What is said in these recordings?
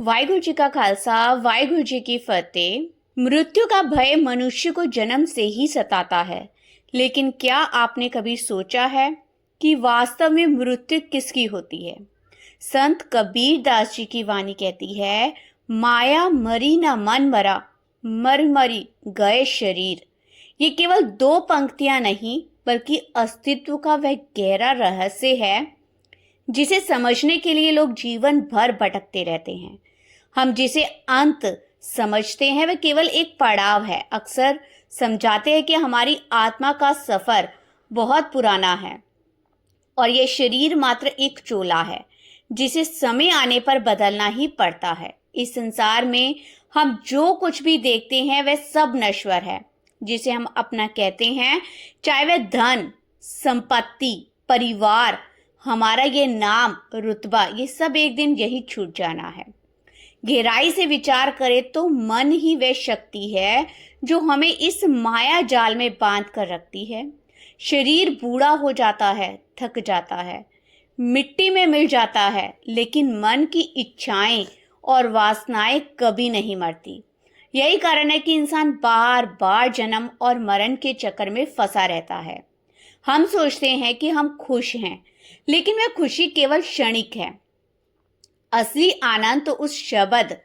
वाहिगुरु जी का खालसा, वाहिगुरु जी की फतेह। मृत्यु का भय मनुष्य को जन्म से ही सताता है, लेकिन क्या आपने कभी सोचा है कि वास्तव में मृत्यु किसकी होती है? संत कबीर दास जी की वाणी कहती है, माया मरी ना मन मरा, मर मरी गए शरीर। ये केवल दो पंक्तियां नहीं, बल्कि अस्तित्व का वह गहरा रहस्य है जिसे समझने के लिए लोग जीवन भर भटकते रहते हैं। हम जिसे अंत समझते हैं वह केवल एक पड़ाव है। अक्सर समझाते हैं कि हमारी आत्मा का सफर बहुत पुराना है और यह शरीर मात्र एक चोला है जिसे समय आने पर बदलना ही पड़ता है। इस संसार में हम जो कुछ भी देखते हैं वह सब नश्वर है। जिसे हम अपना कहते हैं, चाहे वह धन, संपत्ति, परिवार, हमारा ये नाम, रुतबा, ये सब एक दिन यही छूट जाना है। गहराई से विचार करें तो मन ही वह शक्ति है जो हमें इस माया जाल में बांध कर रखती है। शरीर बूढ़ा हो जाता है, थक जाता है, मिट्टी में मिल जाता है, लेकिन मन की इच्छाएं और वासनाएं कभी नहीं मरती। यही कारण है कि इंसान बार बार जन्म और मरण के चक्कर में फंसा रहता है। हम सोचते हैं कि हम खुश हैं, लेकिन वह खुशी केवल क्षणिक है। असली आनंद तो उस शब्द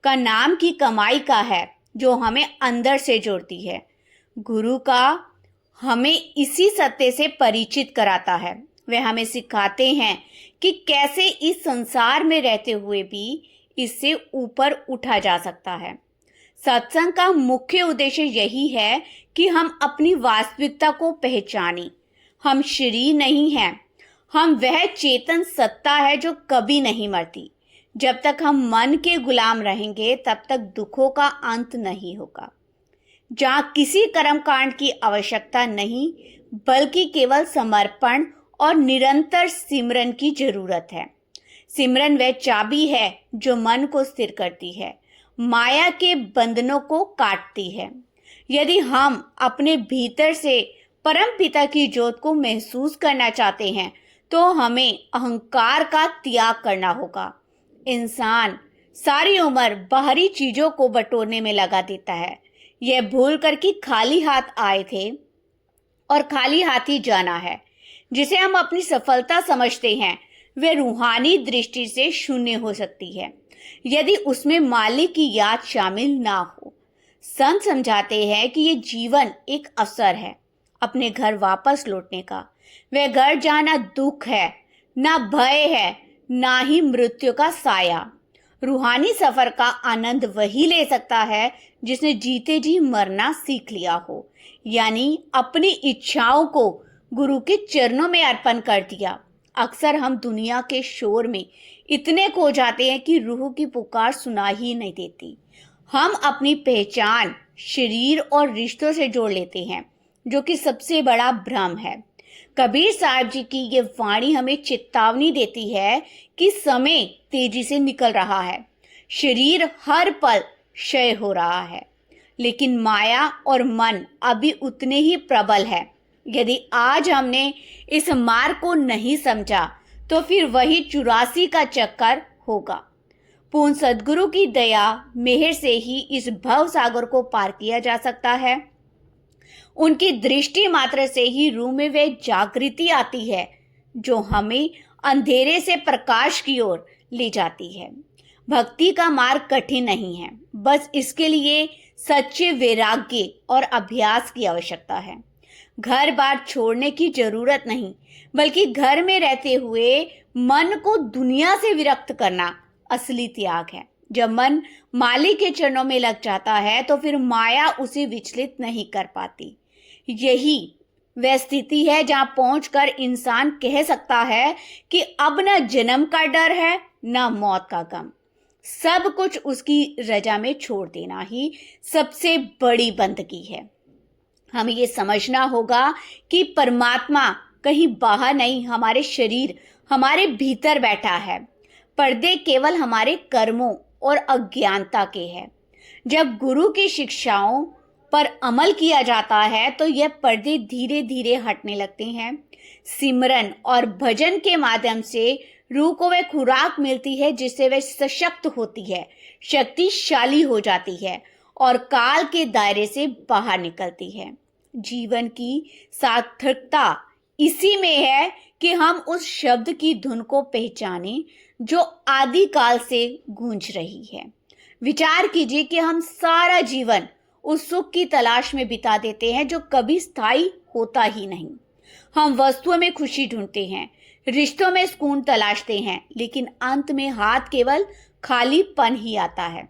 का नाम की कमाई का है जो हमें अंदर से जोड़ती है। गुरु का हमें इसी सत्य से परिचित कराता है। वे हमें सिखाते हैं कि कैसे इस संसार में रहते हुए भी इससे ऊपर उठा जा सकता है। सत्संग का मुख्य उद्देश्य यही है कि हम अपनी वास्तविकता को पहचानें। हम शरीर नहीं हैं, हम वह चेतन सत्ता है जो कभी नहीं मरती। जब तक हम मन के गुलाम रहेंगे तब तक दुखों का अंत नहीं होगा। जहाँ किसी कर्म कांड की आवश्यकता नहीं, बल्कि केवल समर्पण और निरंतर सिमरन की जरूरत है। सिमरन वह चाबी है जो मन को स्थिर करती है, माया के बंधनों को काटती है। यदि हम अपने भीतर से परम पिता की ज्योत को महसूस करना चाहते हैं तो हमें अहंकार का त्याग करना होगा। इंसान सारी उम्र बाहरी चीजों को बटोरने में लगा देता है, यह भूल कर कि खाली हाथ आए थे और खाली हाथ ही जाना है। जिसे हम अपनी सफलता समझते हैं वह रूहानी दृष्टि से शून्य हो सकती है यदि उसमें मालिक की याद शामिल ना हो। संत समझाते हैं कि ये जीवन एक अवसर है अपने घर वापस लौटने का। वह घर जाना दुख है, ना भय है, ना ही मृत्यु का साया। रूहानी सफर का आनंद वही ले सकता है जिसने जीते जी मरना सीख लिया हो, यानी अपनी इच्छाओं को गुरु के चरणों में अर्पण कर दिया। अक्सर हम दुनिया के शोर में इतने खो जाते हैं कि रूह की पुकार सुना ही नहीं देती। हम अपनी पहचान शरीर और रिश्तों से जोड़ लेते हैं, जो कि सबसे बड़ा भ्रम है। कबीर साहब जी की ये वाणी हमें चेतावनी देती है कि समय तेजी से निकल रहा है, शरीर हर पल क्षय हो रहा है, लेकिन माया और मन अभी उतने ही प्रबल है। यदि आज हमने इस मार्ग को नहीं समझा तो फिर वही 84 का चक्कर होगा। पूर्ण सद्गुरु की दया मेहर से ही इस भव सागर को पार किया जा सकता है। उनकी दृष्टि मात्र से ही रूह में वह जागृति आती है जो हमें अंधेरे से प्रकाश की ओर ले जाती है। भक्ति का मार्ग कठिन नहीं है, बस इसके लिए सच्चे वैराग्य और अभ्यास की आवश्यकता है। घर बार छोड़ने की जरूरत नहीं, बल्कि घर में रहते हुए मन को दुनिया से विरक्त करना असली त्याग है। जब मन मालिक के चरणों में लग जाता है तो फिर माया उसे विचलित नहीं कर पाती। यही वह स्थिति है जहां पहुंचकर इंसान कह सकता है कि अब न जन्म का डर है, न मौत का गम। सब कुछ उसकी रजा में छोड़ देना ही सबसे बड़ी बंदगी है। हमें ये समझना होगा कि परमात्मा कहीं बाहर नहीं, हमारे शरीर, हमारे भीतर बैठा है। पर्दे केवल हमारे कर्मों और अज्ञानता के हैं। जब गुरु की शिक्षाओं पर अमल किया जाता है तो यह पर्दे धीरे धीरे हटने लगते हैं। सिमरन और भजन के माध्यम से रूह को वह खुराक मिलती है जिससे वह सशक्त होती है, शक्तिशाली हो जाती है और काल के दायरे से बाहर निकलती है। जीवन की सार्थकता इसी में है कि हम उस शब्द की धुन को पहचानें जो आदिकाल से गूंज रही है। विचार कीजिए कि हम सारा जीवन उस सुख की तलाश में बिता देते हैं जो कभी स्थायी होता ही नहीं। हम वस्तुओं में खुशी ढूंढते हैं, रिश्तों में सुकून तलाशते हैं, लेकिन अंत में हाथ केवल खालीपन ही आता है।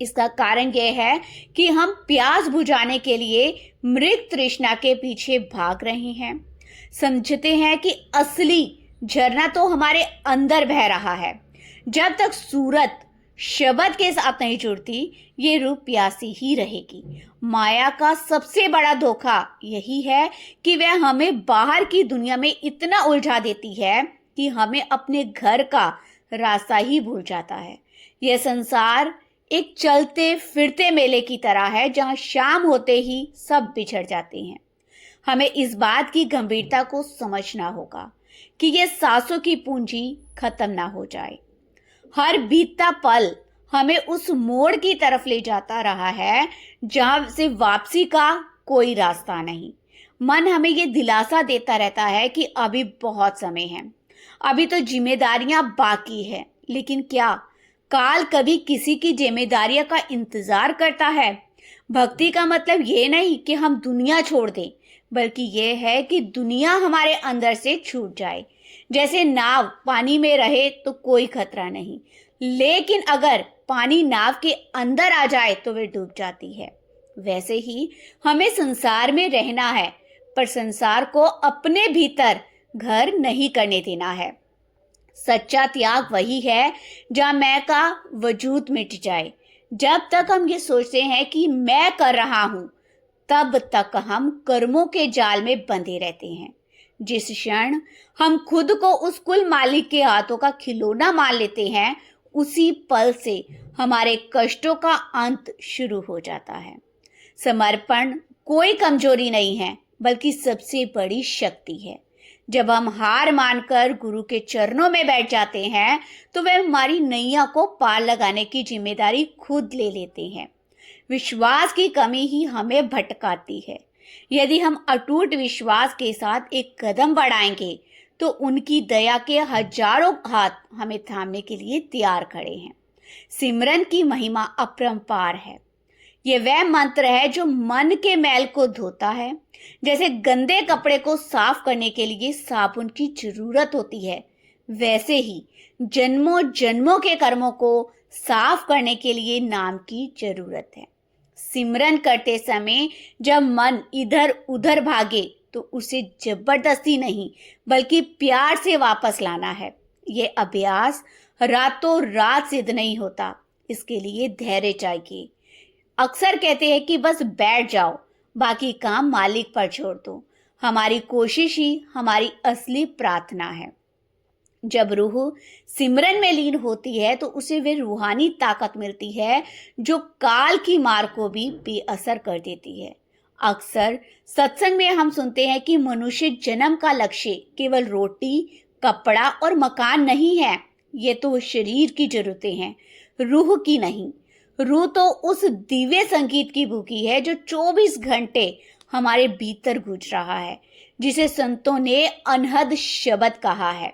इसका कारण यह है कि हम प्यास बुझाने के लिए मृग तृष्णा के पीछे भाग रहे हैं। समझते हैं कि असली झरना तो हमारे अंदर बह रहा है। जब तक सूरत शब्द के साथ नहीं जुड़ती, ये रूह प्यासी ही रहेगी। माया का सबसे बड़ा धोखा यही है कि वह हमें बाहर की दुनिया में इतना उलझा देती है कि हमें अपने घर का रास्ता ही भूल जाता है। यह संसार एक चलते फिरते मेले की तरह है जहां शाम होते ही सब बिछड़ जाते हैं। हमें इस बात की गंभीरता को समझना होगा कि यह सांसों की पूंजी खत्म ना हो जाए। हर बीतता पल हमें उस मोड़ की तरफ ले जाता रहा है जहां से वापसी का कोई रास्ता नहीं। मन हमें यह दिलासा देता रहता है कि अभी बहुत समय है, अभी तो जिम्मेदारियां बाकी है। लेकिन क्या काल कभी किसी की जिम्मेदारियों का इंतजार करता है? भक्ति का मतलब ये नहीं कि हम दुनिया छोड़ दें, बल्कि ये है कि दुनिया हमारे अंदर से छूट जाए। जैसे नाव पानी में रहे तो कोई खतरा नहीं, लेकिन अगर पानी नाव के अंदर आ जाए तो वह डूब जाती है। वैसे ही हमें संसार में रहना है, पर संसार को अपने भीतर घर नहीं करने देना है। सच्चा त्याग वही है जहां मैं का वजूद मिट जाए। जब तक हम ये सोचते हैं कि मैं कर रहा हूं, तब तक हम कर्मों के जाल में बंधे रहते हैं। जिस क्षण हम खुद को उस कुल मालिक के हाथों का खिलौना मान लेते हैं, उसी पल से हमारे कष्टों का अंत शुरू हो जाता है। समर्पण कोई कमजोरी नहीं है, बल्कि सबसे बड़ी शक्ति है। जब हम हार मानकर गुरु के चरणों में बैठ जाते हैं, तो वे हमारी नैया को पार लगाने की जिम्मेदारी खुद ले लेते हैं। विश्वास की कमी ही हमें भटकाती है। यदि हम अटूट विश्वास के साथ एक कदम बढ़ाएंगे, तो उनकी दया के हजारों हाथ हमें थामने के लिए तैयार खड़े हैं। सिमरन की महिमा अपरंपार है। ये वह मंत्र है जो मन के मैल को धोता है। जैसे गंदे कपड़े को साफ करने के लिए साबुन की जरूरत होती है, वैसे ही जन्मों जन्मों के कर्मों को साफ करने के लिए नाम की जरूरत है। सिमरन करते समय जब मन इधर उधर भागे, तो उसे जबरदस्ती नहीं, बल्कि प्यार से वापस लाना है। ये अभ्यास रातों रात सिद्ध नहीं होता, इसके लिए धैर्य चाहिए। अक्सर कहते हैं कि बस बैठ जाओ, बाकी काम मालिक पर छोड़ दो। हमारी कोशिश ही हमारी असली प्रार्थना है। जब रूह सिमरन में लीन होती है, तो उसे वे रूहानी ताकत मिलती है जो काल की मार को भी बेअसर कर देती है। अक्सर सत्संग में हम सुनते हैं कि मनुष्य जन्म का लक्ष्य केवल रोटी, कपड़ा और मकान नहीं है। ये तो शरीर की जरूरतें हैं, रूह की नहीं। रूह तो उस दिव्य संगीत की भूखी है जो 24 घंटे हमारे भीतर गूंज रहा है, जिसे संतों ने अनहद शब्द कहा है।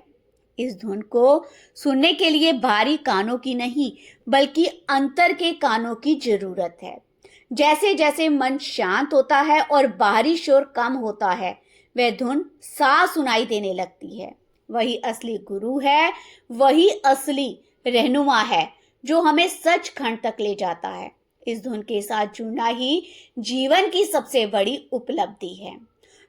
इस धुन को सुनने के लिए बाहरी कानों की नहीं, बल्कि अंतर के कानों की जरूरत है। जैसे जैसे मन शांत होता है और बाहरी शोर कम होता है, वह धुन साफ सुनाई देने लगती है। वही असली गुरु है, वही असली रहनुमा है जो हमें सचखंड तक ले जाता है। इस धुन के साथ जुड़ना ही जीवन की सबसे बड़ी उपलब्धि है।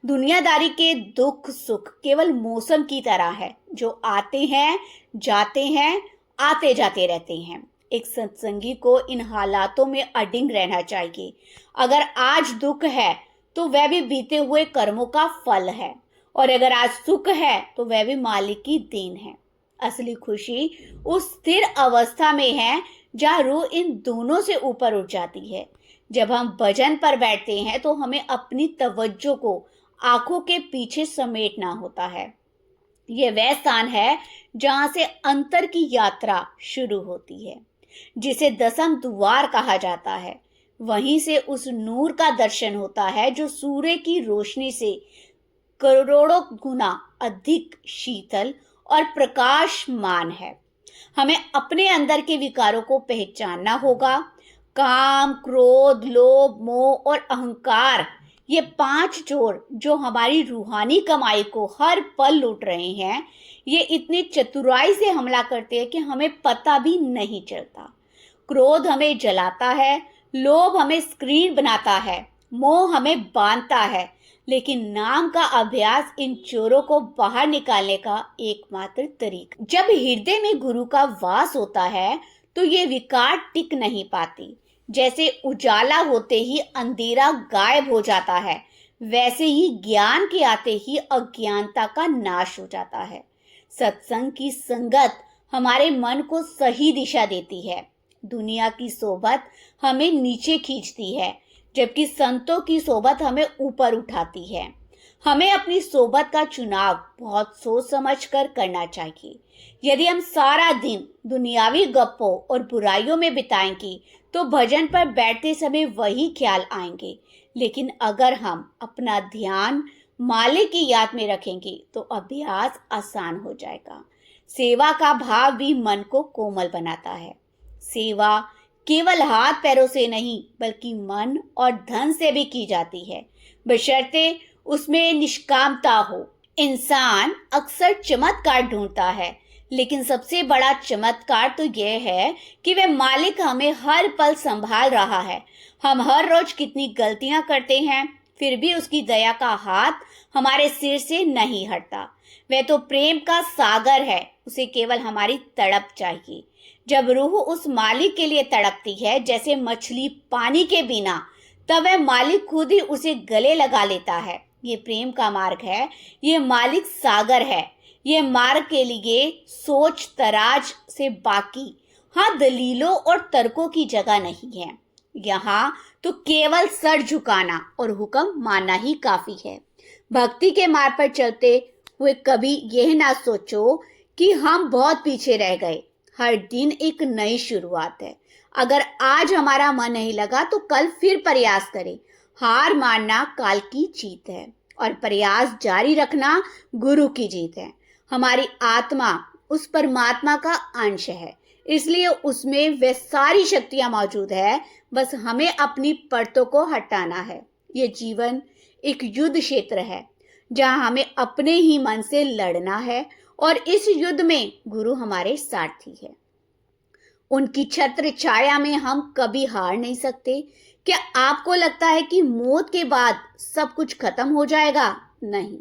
दुनियादारी के दुख सुख केवल मौसम की तरह है, जो आते हैं जाते हैं, आते जाते रहते हैं। एक सत्संगी को इन हालातों में अडिग रहना चाहिए। अगर आज दुख है, तो वह भी बीते हुए कर्मों का फल है, और अगर आज सुख है, तो वह भी मालिक की देन है। असली खुशी उस स्थिर अवस्था में है जहाँ रूह इन दोनों से ऊपर उठ जाती है। जब हम भजन पर बैठते हैं, तो हमें अपनी तवज्जो को आंखों के पीछे समेटना होता है। ये वह स्थान है जहां से अंतर की यात्रा शुरू होती है, जिसे दसम द्वार कहा जाता है। वहीं से उस नूर का दर्शन होता है जो सूर्य की रोशनी से करोड़ों गुना अधिक शीतल और प्रकाशमान है। हमें अपने अंदर के विकारों को पहचानना होगा। काम, क्रोध, लोभ, मोह और अहंकार, ये 5 चोर जो हमारी रूहानी कमाई को हर पल लूट रहे हैं, ये इतनी चतुराई से हमला करते हैं कि हमें पता भी नहीं चलता। क्रोध हमें जलाता है, लोभ हमें स्क्रीन बनाता है, मोह हमें बांधता है, लेकिन नाम का अभ्यास इन चोरों को बाहर निकालने का एकमात्र तरीका। जब हृदय में गुरु का वास होता है तो ये विकार टिक नहीं पाती। जैसे उजाला होते ही अंधेरा गायब हो जाता है, वैसे ही ज्ञान के आते ही अज्ञानता का नाश हो जाता है। सत्संग की संगत हमारे मन को सही दिशा देती है। दुनिया की सोबत हमें नीचे खींचती है, जबकि संतों की सोबत हमें ऊपर उठाती है। हमें अपनी सोबत का चुनाव बहुत सोच समझ कर करना चाहिए। यदि हम सारा दिन दुनियावी गप्पों और बुराइयों में बिताएंगे तो भजन पर बैठते समय वही ख्याल आएंगे, लेकिन अगर हम अपना ध्यान मालिक की याद में रखेंगे तो अभ्यास आसान हो जाएगा। सेवा का भाव भी मन को कोमल बनाता है। सेवा केवल हाथ पैरों से नहीं बल्कि मन और धन से भी की जाती है, बशर्ते उसमें निष्कामता हो। इंसान अक्सर चमत्कार ढूंढता है, लेकिन सबसे बड़ा चमत्कार तो यह है कि वह मालिक हमें हर पल संभाल रहा है। हम हर रोज कितनी गलतियां करते हैं, फिर भी उसकी दया का हाथ हमारे सिर से नहीं हटता। वह तो प्रेम का सागर है, उसे केवल हमारी तड़प चाहिए। जब रूह उस मालिक के लिए तड़पती है जैसे मछली पानी के बिना, तब वह मालिक खुद ही उसे गले लगा लेता है। ये प्रेम का मार्ग है, ये मालिक सागर है। ये मार्ग के लिए सोच तराज से बाकी दलीलों और तर्कों की जगह नहीं है। यहाँ तो केवल सर झुकाना और हुक्म मानना ही काफी है। भक्ति के मार्ग पर चलते हुए कभी यह ना सोचो कि हम बहुत पीछे रह गए। हर दिन एक नई शुरुआत है। अगर आज हमारा मन नहीं लगा तो कल फिर प्रयास करें। हार मानना काल की जीत है और प्रयास जारी रखना गुरु की जीत है। हमारी आत्मा उस परमात्मा का अंश है, इसलिए उसमें वह सारी शक्तियां मौजूद है, बस हमें अपनी परतों को हटाना है। ये जीवन एक युद्ध क्षेत्र है जहां हमें अपने ही मन से लड़ना है और इस युद्ध में गुरु हमारे सारथी है। उनकी छत्र छाया में हम कभी हार नहीं सकते। क्या आपको लगता है कि मौत के बाद सब कुछ खत्म हो जाएगा? नहीं,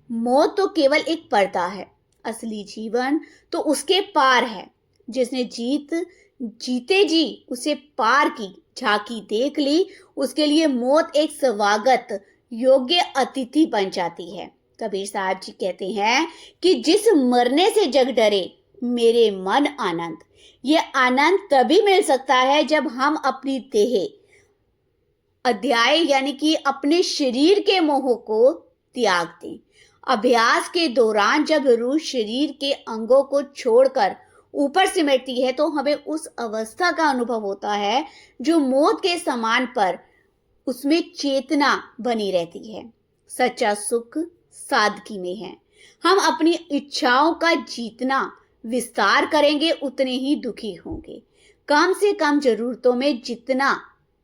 मौत तो केवल एक पर्दा है। असली जीवन तो उसके पार है। जिसने जीते जी उसे पार की झांकी देख ली, उसके लिए मौत एक स्वागत योग्य अतिथि बन जाती है। कबीर साहब जी कहते हैं कि जिस मरने से जग डरे मेरे मन आनंद। ये आनंद तभी मिल सकता है जब हम अपनी देह अध्याय यानी कि अपने शरीर के मोह को त्याग दें। अभ्यास के दौरान जब रूह शरीर के अंगों को छोड़कर ऊपर सिमटती है तो हमें उस अवस्था का अनुभव होता है जो मौत के समान, पर उसमें चेतना बनी रहती है। सच्चा सुख सादगी में है। हम अपनी इच्छाओं का जितना विस्तार करेंगे उतने ही दुखी होंगे। कम से कम जरूरतों में जितना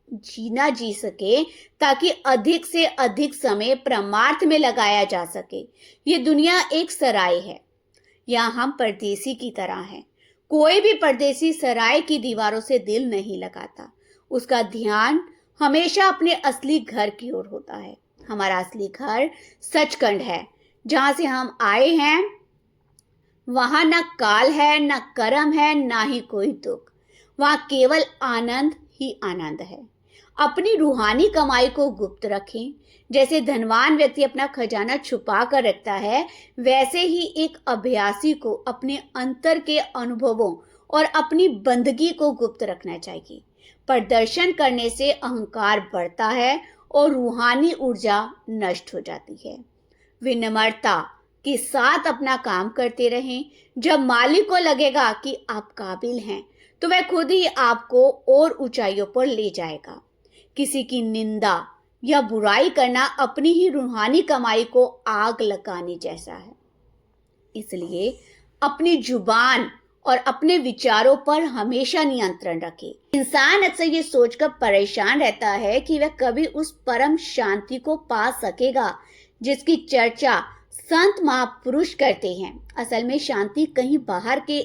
जीना जी सके ताकि अधिक से अधिक समय परमार्थ में लगाया जा सके। ये दुनिया एक सराय है, यहाँ हम परदेसी की तरह हैं। कोई भी परदेसी सराय की दीवारों से दिल नहीं लगाता। उसका ध्यान हमेशा अपने असली घर की ओर होता है। हमारा असली घर सचखंड है, जहां से हम आए हैं। वहां न काल है, न कर्म है, ना ही कोई दुख। वहां केवल आनंद ही आनंद है। अपनी रूहानी कमाई को गुप्त रखें। जैसे धनवान व्यक्ति अपना खजाना छुपा कर रखता है, वैसे ही एक अभ्यासी को अपने अंतर के अनुभवों और अपनी बंदगी को गुप्त रखना चाहिए। प्रदर्शन करने से अहंकार बढ़ता है और रूहानी ऊर्जा नष्ट हो जाती है। विनम्रता, के साथ अपना काम करते रहें। जब मालिक को लगेगा कि आप काबिल हैं, तो वह खुद ही आपको और ऊंचाइयों पर ले जाएगा। किसी की निंदा या बुराई करना अपनी ही रूहानी कमाई को आग लगाने जैसा है। इसलिए अपनी जुबान और अपने विचारों पर हमेशा नियंत्रण रखें। इंसान अक्सर ये सोचकर परेशान रहता है कि वह कभी उस परम शांति को पा सकेगा जिसकी चर्चा संत महापुरुष करते हैं। असल में शांति कहीं बाहर के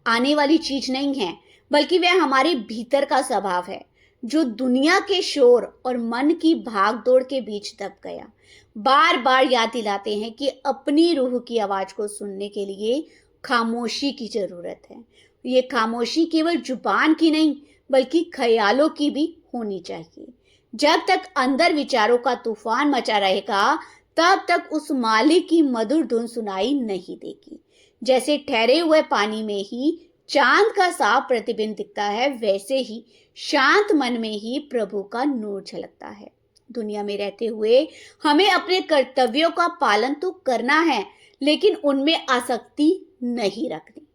आने वाली चीज नहीं है, बल्कि वह हमारे भीतर का स्वभाव है, जो दुनिया के शोर और मन की भागदौड़ के बीच दब गया। बार बार याद दिलाते हैं कि अपनी रूह की आवाज को सुनने के लिए खामोशी की जरूरत है। ये खामोशी केवल जुबान की नहीं, बल्कि ख्यालों की भी होनी चाहिए। जब तक अंदर विचारों का तूफान मचा रहेगा, तब तक उस मालिक की मधुर धुन सुनाई नहीं देगी। जैसे ठहरे हुए पानी में ही चांद का साफ प्रतिबिंब दिखता है, वैसे ही शांत मन में ही प्रभु का नूर झलकता है। दुनिया में रहते हुए हमें अपने कर्तव्यों का पालन तो करना है, लेकिन उनमें आसक्ति नहीं रखनी।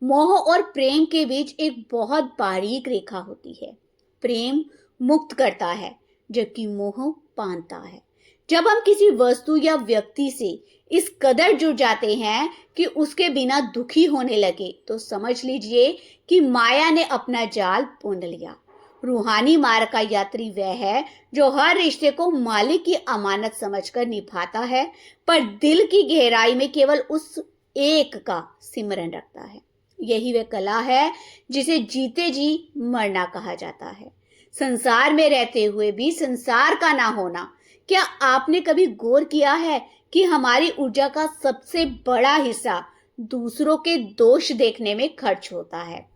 मोह और प्रेम के बीच एक बहुत बारीक रेखा होती है। प्रेम मुक्त करता है, जबकि मोह बांधता है। जब हम किसी वस्तु या व्यक्ति से इस कदर जुड़ जाते हैं कि उसके बिना दुखी होने लगे, तो समझ लीजिए कि माया ने अपना जाल बुन लिया। रूहानी मार्ग का यात्री वह है जो हर रिश्ते को मालिक की अमानत समझकर निभाता है, पर दिल की गहराई में केवल उस एक का सिमरन रखता है। यही वह कला है जिसे जीते जी मरना कहा जाता है। संसार में रहते हुए भी संसार का ना होना। क्या आपने कभी गौर किया है कि हमारी ऊर्जा का सबसे बड़ा हिस्सा दूसरों के दोष देखने में खर्च होता है?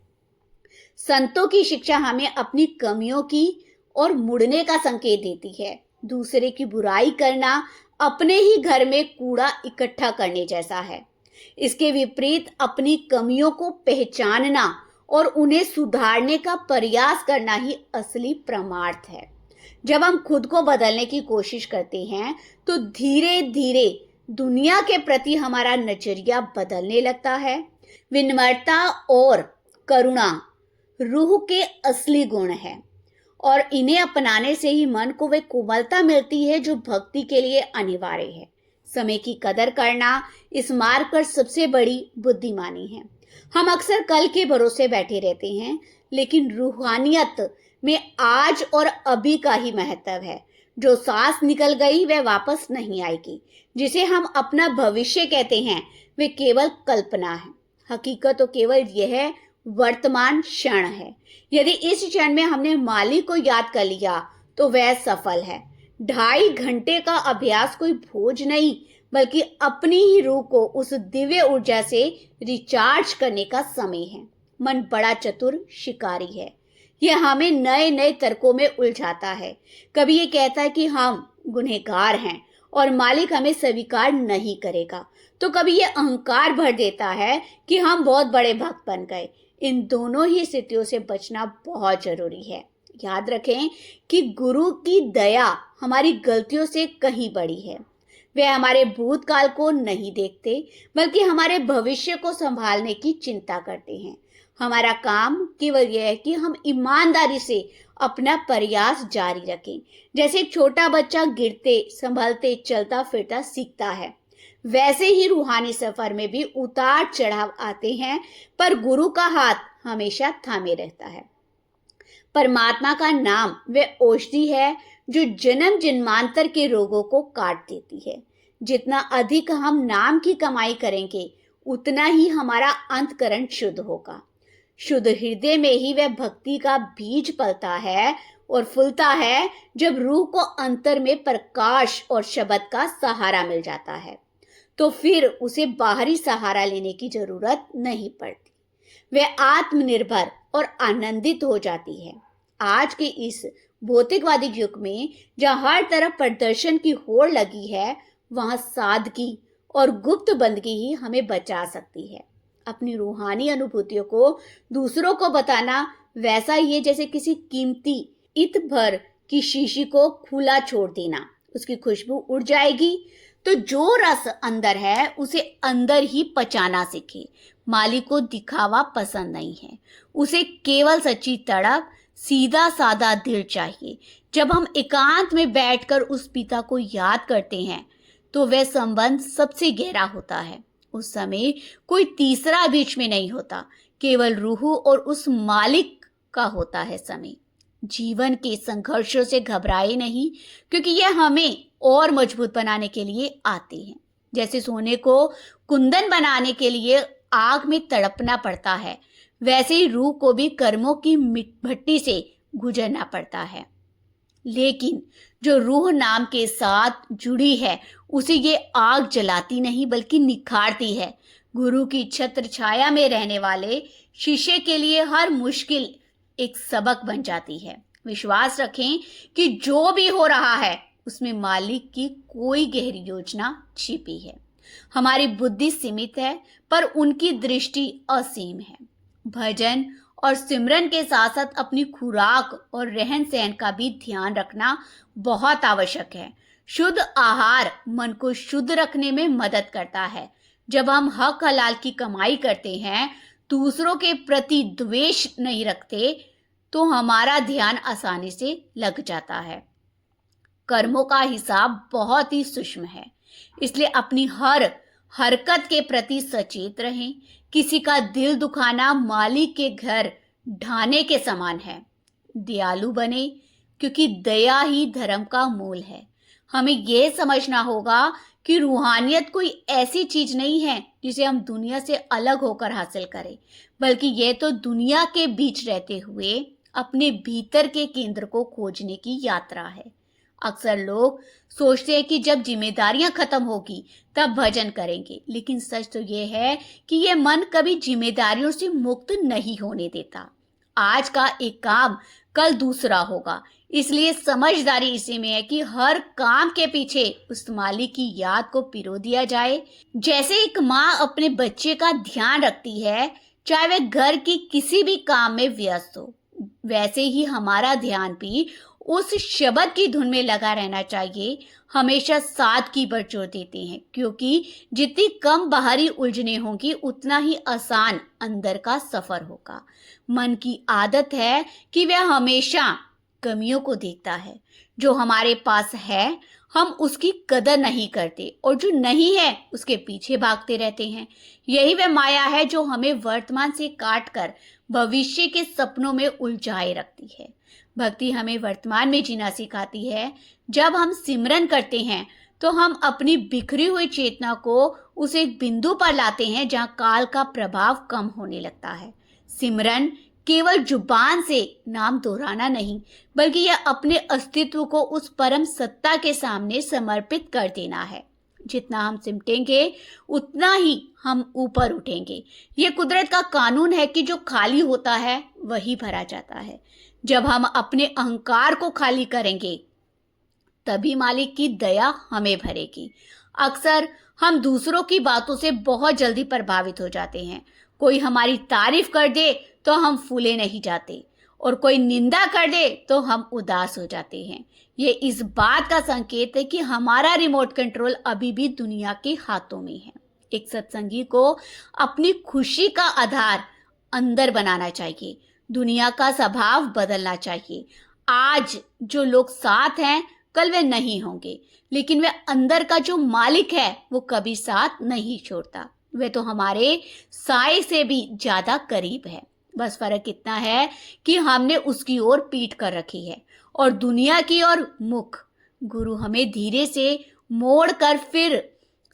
संतों की शिक्षा हमें अपनी कमियों की और मुड़ने का संकेत देती है। दूसरे की बुराई करना अपने ही घर में कूड़ा इकट्ठा करने जैसा है। इसके विपरीत अपनी कमियों को पहचानना और उन्हें सुधारने का प्रयास करना ही असली परमार्थ है। जब हम खुद को बदलने की कोशिश करते हैं, तो धीरे धीरे दुनिया के प्रति हमारा नजरिया बदलने लगता है। विनम्रता और करुणा रूह के असली गुण है, और इन्हें अपनाने से ही मन को वे कोमलता मिलती है जो भक्ति के लिए अनिवार्य है। समय की कदर करना इस मार्ग पर सबसे बड़ी बुद्धिमानी है। हम अक्सर कल के भरोसे बैठे रहते हैं, लेकिन रूहानियत में आज और अभी का ही महत्व है। जो सांस निकल गई वह वापस नहीं आएगी। जिसे हम अपना भविष्य कहते हैं, वे केवल कल्पना है। हकीकत तो केवल यह वर्तमान क्षण है। यदि इस क्षण में हमने मालिक को याद कर लिया, तो वह सफल है। 2.5 घंटे का अभ्यास कोई बोझ नहीं, बल्कि अपनी ही रूह को उस दिव्य ऊर्जा से रिचार्ज करने का समय है। मन बड़ा चतुर शिकारी है। यह हमें नए नए तर्कों में उलझाता है। कभी ये कहता है कि हम गुनहगार हैं और मालिक हमें स्वीकार नहीं करेगा, तो कभी ये अहंकार भर देता है कि हम बहुत बड़े भक्त बन गए। इन दोनों ही स्थितियों से बचना बहुत जरूरी है। याद रखें कि गुरु की दया हमारी गलतियों से कहीं बड़ी है। वे हमारे भूतकाल को नहीं देखते, बल्कि हमारे भविष्य को संभालने की चिंता करते हैं। हमारा काम केवल यह है कि हम ईमानदारी से अपना प्रयास जारी रखें। जैसे एक छोटा बच्चा गिरते संभलते चलता फिरता सीखता है, वैसे ही रूहानी सफर में भी उतार चढ़ाव आते हैं, पर गुरु का हाथ हमेशा थामे रहता है। परमात्मा का नाम वह औषधि है जो जन्म जन्मांतर के रोगों को काट देती है। जितना अधिक हम नाम की कमाई करेंगे, उतना ही हमारा अंतकरण शुद्ध होगा। शुद्ध हृदय में ही वह भक्ति का बीज पलता है और फूलता है। जब रूह को अंतर में प्रकाश और शब्द का सहारा मिल जाता है, तो फिर उसे बाहरी सहारा लेने की जरूरत नहीं पड़ती। वह आत्मनिर्भर और आनंदित हो जाती है। आज के इस भौतिकवादी युग में जहाँ हर तरफ प्रदर्शन की होड़ लगी है, वहाँ सादगी और गुप्त बंदगी ही हमें बचा सकती है। अपनी रूहानी अनुभूतियों को दूसरों को बताना वैसा ही है जैसे किसी कीमती इत भर की शीशी को खुला छोड़ देना। उसकी खुशबू उड़ जाएगी तो जो रस अंदर है उसे अंदर ही पचाना सीखे। मालिक को दिखावा पसंद नहीं है, उसे केवल सच्ची तड़प, सीधा सादा दिल चाहिए। जब हम एकांत में बैठकर उस पिता को याद करते हैं तो वह संबंध सबसे गहरा होता है। उस समय कोई तीसरा बीच में नहीं होता, केवल रूह और उस मालिक का होता है समय। जीवन के संघर्षों से घबराए नहीं, क्योंकि यह हमें और मजबूत बनाने के लिए आते हैं। जैसे सोने को कुंदन बनाने के लिए आग में तड़पना पड़ता है, वैसे ही रूह को भी कर्मों की भट्टी से गुजरना पड़ता है। लेकिन जो रूह नाम के साथ जुड़ी है उसे ये आग जलाती नहीं बल्कि निखारती है। गुरु की छत्र छाया में रहने वाले शिष्य के लिए हर मुश्किल एक सबक बन जाती है। विश्वास रखें कि जो भी हो रहा है उसमें मालिक की कोई गहरी योजना छिपी है। हमारी बुद्धि सीमित है पर उनकी दृष्टि असीम है। भजन और सिमरन के साथ साथ अपनी खुराक और रहन सहन का भी ध्यान रखना बहुत आवश्यक है। शुद्ध आहार मन को शुद्ध रखने में मदद करता है। जब हम हक हलाल की कमाई करते हैं, दूसरों के प्रति द्वेष नहीं रखते, तो हमारा ध्यान आसानी से लग जाता है। कर्मों का हिसाब बहुत ही सूक्ष्म है, इसलिए अपनी हर हरकत के प्रति सचेत रहें। किसी का दिल दुखाना मालिक के घर ढाने के समान है। दयालु बने, क्योंकि दया ही धर्म का मूल है। हमें यह समझना होगा कि रूहानियत कोई ऐसी चीज नहीं है जिसे हम दुनिया से अलग होकर हासिल करें, बल्कि यह तो दुनिया के बीच रहते हुए अपने भीतर के केंद्र को खोजने की यात्रा है। अक्सर लोग सोचते हैं कि जब जिम्मेदारियां खत्म होगी तब भजन करेंगे, लेकिन सच तो यह है कि यह मन कभी जिम्मेदारियों से मुक्त नहीं होने देता। आज का एक काम कल दूसरा होगा, इसलिए समझदारी इसी में है कि हर काम के पीछे उस मालिक की याद को पिरो दिया जाए। जैसे एक माँ अपने बच्चे का ध्यान रखती है, चाहे वह घर की किसी भी काम में व्यस्त हो, वैसे ही हमारा ध्यान भी उस शब्द की धुन में लगा रहना चाहिए। हमेशा सादगी पर जोर देते हैं, क्योंकि जितनी कम बाहरी उलझने होंगी उतना ही आसान अंदर का सफर होगा। मन की आदत है कि वह हमेशा कमियों को देखता है। जो हमारे पास है हम उसकी कदर नहीं करते, और जो नहीं है उसके पीछे भागते रहते हैं। यही वह माया है जो हमें वर्तमान से काट कर भविष्य के सपनों में उलझाए रखती है। भक्ति हमें वर्तमान में जीना सिखाती है। जब हम सिमरन करते हैं तो हम अपनी बिखरी हुई चेतना को उस एक बिंदु पर लाते हैं जहां काल का प्रभाव कम होने लगता है। सिमरन केवल जुबान से नाम दोहराना नहीं, बल्कि यह अपने अस्तित्व को उस परम सत्ता के सामने समर्पित कर देना है। जितना हम सिमटेंगे उतना ही हम ऊपर उठेंगे। यह कुदरत का कानून है कि जो खाली होता है वही भरा जाता है। जब हम अपने अहंकार को खाली करेंगे तभी मालिक की दया हमें भरेगी। अक्सर हम दूसरों की बातों से बहुत जल्दी प्रभावित हो जाते हैं। कोई हमारी तारीफ कर दे तो हम फूले नहीं जाते, और कोई निंदा कर दे तो हम उदास हो जाते हैं। ये इस बात का संकेत है कि हमारा रिमोट कंट्रोल अभी भी दुनिया के हाथों में है। एक सत्संगी को अपनी खुशी का आधार अंदर बनाना चाहिए। दुनिया का स्वभाव बदलना चाहिए। आज जो लोग साथ हैं कल वे नहीं होंगे, लेकिन वे अंदर का जो मालिक है वो कभी साथ नहीं छोड़ता। वे तो हमारे साए से भी ज्यादा करीब है। बस फर्क इतना है कि हमने उसकी ओर पीठ कर रखी है और दुनिया की ओर मुख। गुरु हमें धीरे से मोड़ कर फिर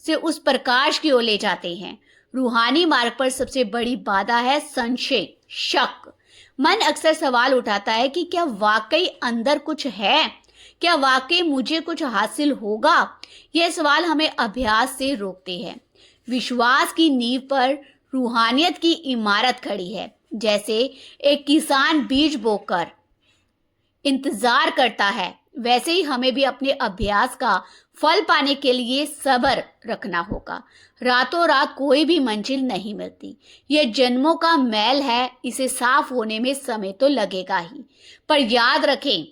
से उस प्रकाश की ओर ले जाते हैं। रूहानी मार्ग पर सबसे बड़ी बाधा है संशय, शक। मन अक्सर सवाल उठाता है कि क्या वाकई अंदर कुछ है, क्या वाकई मुझे कुछ हासिल होगा। यह सवाल हमें अभ्यास से रोकते हैं। विश्वास की नींव पर रूहानियत की इमारत खड़ी है। जैसे एक किसान बीज बोकर इंतजार करता है, वैसे ही हमें भी अपने अभ्यास का फल पाने के लिए सब्र रखना होगा। रातों रात कोई भी मंजिल नहीं मिलती। यह जन्मों का मैल है, इसे साफ होने में समय तो लगेगा ही। पर याद रखें,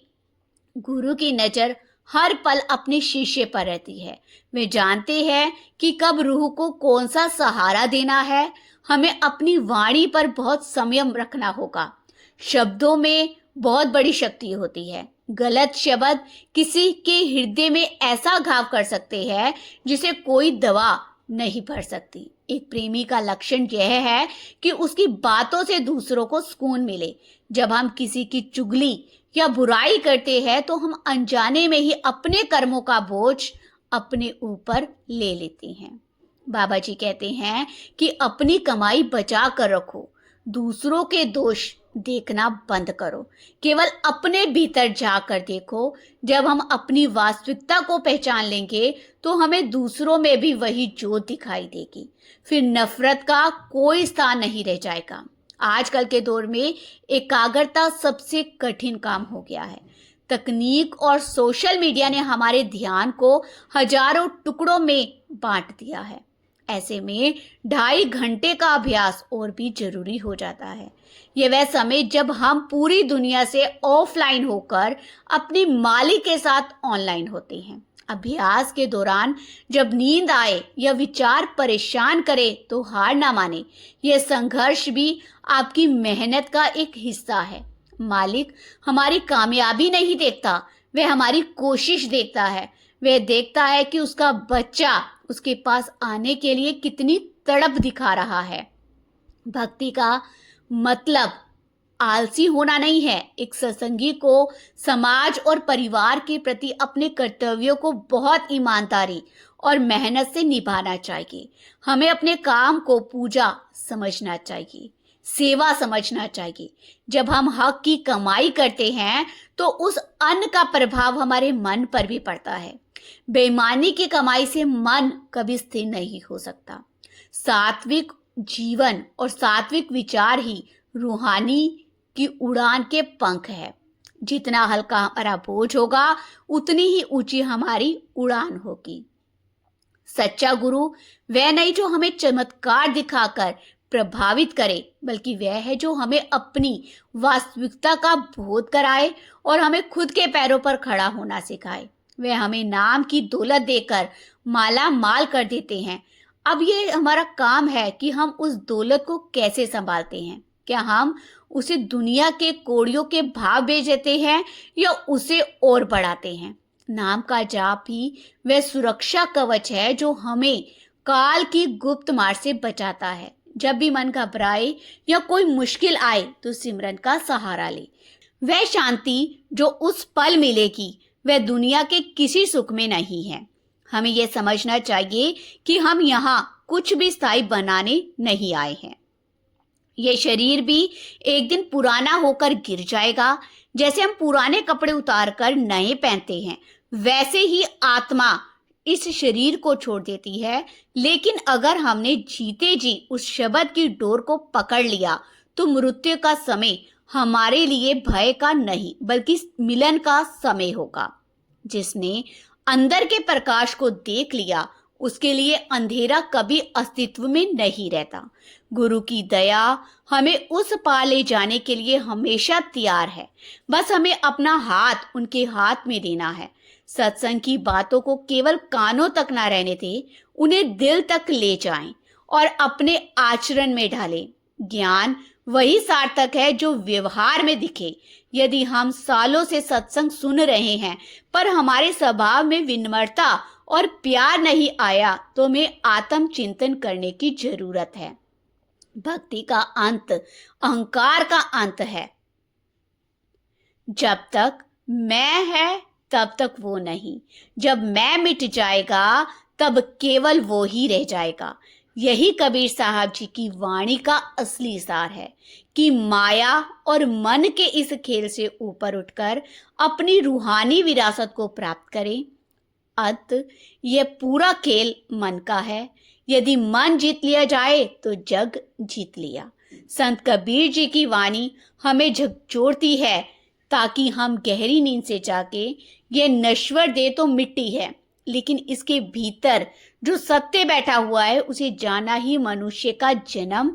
गुरु की नजर हर पल अपने शीशे पर रहती है। वे जानते हैं कि कब रूह को कौन सा सहारा देना है। हमें अपनी वाणी पर बहुत संयम रखना होगा। शब्दों में बहुत बड़ी शक्ति होती है। गलत शब्द किसी के हृदय में ऐसा घाव कर सकते हैं जिसे कोई दवा नहीं भर सकती। एक प्रेमी का लक्षण यह है कि उसकी बातों से दूसरों को सुकून मिले। जब हम किसी की चुगली या बुराई करते हैं तो हम अनजाने में ही अपने कर्मों का बोझ अपने ऊपर ले लेते हैं। बाबा जी कहते हैं कि अपनी कमाई बचा कर रखो, दूसरों के दोष देखना बंद करो, केवल अपने भीतर जाकर देखो। जब हम अपनी वास्तविकता को पहचान लेंगे तो हमें दूसरों में भी वही ज्योत दिखाई देगी। फिर नफरत का कोई स्थान नहीं रह जाएगा। आजकल के दौर में एकाग्रता सबसे कठिन काम हो गया है। तकनीक और सोशल मीडिया ने हमारे ध्यान को हजारों टुकड़ों में बांट दिया है। ऐसे में 2.5 घंटे का अभ्यास और भी जरूरी हो जाता है। ये वह समय जब हम पूरी दुनिया से ऑफलाइन होकर अपनी मालिक के साथ ऑनलाइन होते हैं। अभ्यास के दौरान जब नींद आए या विचार परेशान करे तो हार ना माने। यह संघर्ष भी आपकी मेहनत का एक हिस्सा है। मालिक हमारी कामयाबी नहीं देखता, वह हमारी कोशिश देखता है। वह देखता है कि उसका बच्चा उसके पास आने के लिए कितनी तड़प दिखा रहा है। भक्ति का मतलब आलसी होना नहीं है। एक सत्संगी को समाज और परिवार के प्रति अपने कर्तव्यों को बहुत ईमानदारी और मेहनत से निभाना चाहिए। हमें अपने काम को पूजा समझना चाहिए, सेवा समझना चाहिए। जब हम हक की कमाई करते हैं तो उस अन्न का प्रभाव हमारे मन पर भी पड़ता है। बेईमानी की कमाई से मन कभी स्थिर नहीं हो सकता। सात्विक जीवन और सात्विक विचार ही रूहानी की उड़ान के पंख है। जितना हल्का हमारा बोझ होगा उतनी ही ऊंची हमारी उड़ान होगी। सच्चा गुरु वह नहीं जो हमें चमत्कार दिखाकर प्रभावित करे, बल्कि वह है जो हमें अपनी वास्तविकता का बोध कराए और हमें खुद के पैरों पर खड़ा होना सिखाए। वह हमें नाम की दौलत देकर माला माल कर देते हैं। अब ये हमारा काम है कि हम उस दौलत को कैसे संभालते हैं। क्या हम उसे दुनिया के कोड़ियों के भाव बेच देते हैं या उसे और बढ़ाते हैं। नाम का जाप ही वह सुरक्षा कवच है जो हमें काल की गुप्त मार से बचाता है। जब भी मन घबराए या कोई मुश्किल आए तो सिमरन का सहारा ले। वह शांति जो उस पल मिलेगी वह दुनिया के किसी सुख में नहीं है। हमें यह समझना चाहिए कि हम यहाँ कुछ भी स्थायी बनाने नहीं आए हैं। यह शरीर भी एक दिन पुराना होकर गिर जाएगा। जैसे हम पुराने कपड़े उतारकर नए पहनते हैं, वैसे ही आत्मा इस शरीर को छोड़ देती है। लेकिन अगर हमने जीते जी उस शब्द की डोर को पकड़ लिया तो मृत्यु का समय हमारे लिए भय का नहीं बल्कि मिलन का समय होगा। जिसने अंदर के प्रकाश को देख लिया उसके लिए अंधेरा कभी अस्तित्व में नहीं रहता। गुरु की दया हमें उस पार ले जाने के लिए हमेशा तैयार है। बस हमें अपना हाथ उनके हाथ में देना है। सत्संग की बातों को केवल कानों तक ना रहने दें, उन्हें दिल तक ले जाएं और अपने आचरण में डालें। ज्ञान वही सार्थक है जो व्यवहार में दिखे। यदि हम सालों से सत्संग सुन रहे हैं पर हमारे स्वभाव में विनम्रता और प्यार नहीं आया तो हमें आत्मचिंतन करने की जरूरत है। भक्ति का अंत अहंकार का अंत है। जब तक मैं है तब तक वो नहीं। जब मैं मिट जाएगा तब केवल वो ही रह जाएगा। यही कबीर साहब जी की वाणी का असली सार है कि माया और मन के इस खेल से ऊपर उठकर अपनी रूहानी विरासत को प्राप्त करें। अत यह पूरा खेल मन का है। यदि मन जीत लिया जाए तो जग जीत लिया। संत कबीर जी की वाणी हमें झकझोरती है ताकि हम गहरी नींद से जाके ये नश्वर दे तो मिट्टी है, लेकिन इसके भीतर जो सत्य बैठा हुआ है उसे जाना ही मनुष्य का जन्म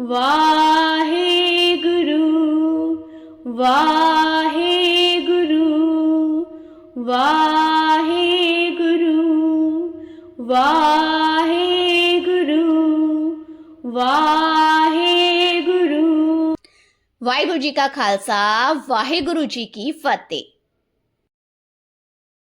वाहेगुरु वाहेगुरु वाहेगुरु वाहेगुरु वाहेगुरु। वाहिगुरु जी का खालसा, वाहिगुरु जी की फतेह।